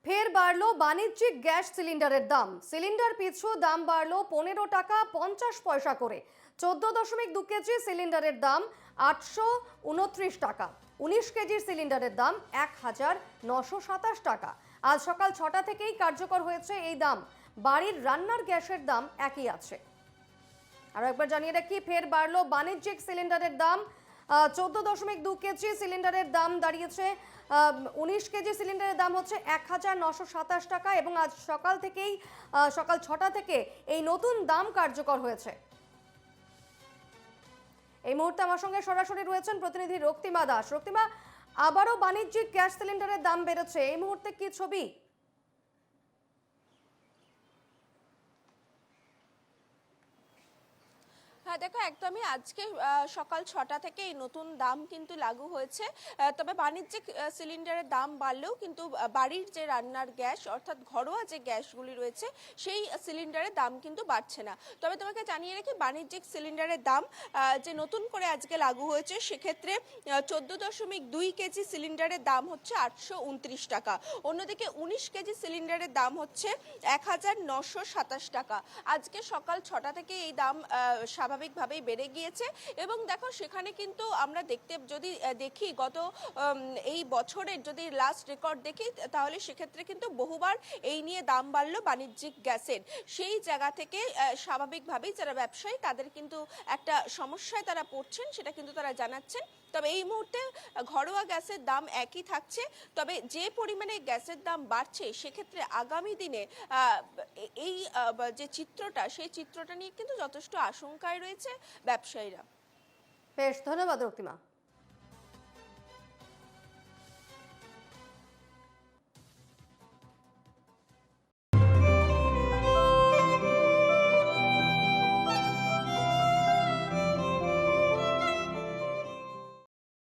ফের বাড়লো বাণিজ্যিক গ্যাস সিলিন্ডারের দাম। সিলিন্ডার পিছু দাম বাড়লো 15 টাকা 50 পয়সা করে। 14.2 কেজি সিলিন্ডারের দাম 829 টাকা। 19 কেজির সিলিন্ডারের দাম 1927 টাকা। আজ সকাল 6টা থেকেই কার্যকর হয়েছে এই দাম। বাড়ির রান্নার গ্যাসের দাম একই আছে। আরো একবার জানিয়ে রাখি, ফের বাড়লো বাণিজ্যিক সিলিন্ডারের দাম। 14.2 কেজি সিলিন্ডারের দাম দাঁড়িয়েছে 19 কেজি সিলিন্ডারের দাম হচ্ছে 1927 টাকা এবং আজ সকাল 6টা থেকে এই নতুন দাম কার্যকর হয়েছে। এই মুহূর্তে আমার সঙ্গে সরাসরি রয়েছেন প্রতিনিধি রক্তিমা দাস। রক্তিমা, আবারও বাণিজ্যিক গ্যাস সিলিন্ডারের দাম বেড়েছে, এই মুহূর্তে কি ছবি? হ্যাঁ দেখো, একদমই আজকে সকাল 6টা থেকে এই নতুন দাম কিন্তু লাগু হয়েছে। তবে বাণিজ্যিক সিলিন্ডারের দাম বাড়লেও কিন্তু বাড়ির যে রান্নার গ্যাস অর্থাৎ ঘরোয়া যে গ্যাসগুলি রয়েছে সেই সিলিন্ডারের দাম কিন্তু বাড়ছে না। তবে তোমাকে জানিয়ে রাখি, বাণিজ্যিক সিলিন্ডারের দাম যে নতুন করে আজকে লাগু হয়েছে সেক্ষেত্রে 14.2 কেজি সিলিন্ডারের দাম হচ্ছে 829 টাকা। অন্যদিকে 19 কেজি সিলিন্ডারের দাম হচ্ছে 1927 টাকা। আজকে সকাল 6টা থেকে এই দাম স্বাভাবিকভাবেই বেড়ে গিয়েছে এবং দেখো সেখানে কিন্তু আমরা যদি দেখি গত এই বছরের যদি লাস্ট রেকর্ড দেখি তাহলে সেক্ষেত্রে কিন্তু বহুবার এই নিয়ে দাম বাড়লো বাণিজ্যিক গ্যাসের। সেই জায়গা থেকে স্বাভাবিকভাবেই যারা ব্যবসায়ী তাদের কিন্তু একটা সমস্যায় তারা পড়ছেন, সেটা কিন্তু তারা জানাচ্ছেন। তবে এই মুহূর্তে ঘরোয়া গ্যাসের দাম একই থাকছে। তবে যে পরিমাণে গ্যাসের দাম বাড়ছে সেক্ষেত্রে আগামী দিনে এই যে চিত্রটা সেই চিত্রটা নিয়ে কিন্তু যথেষ্ট আশঙ্কায় রয়েছে ব্যবসায়ীরা। বেশ, ধন্যবাদ রক্তিমা।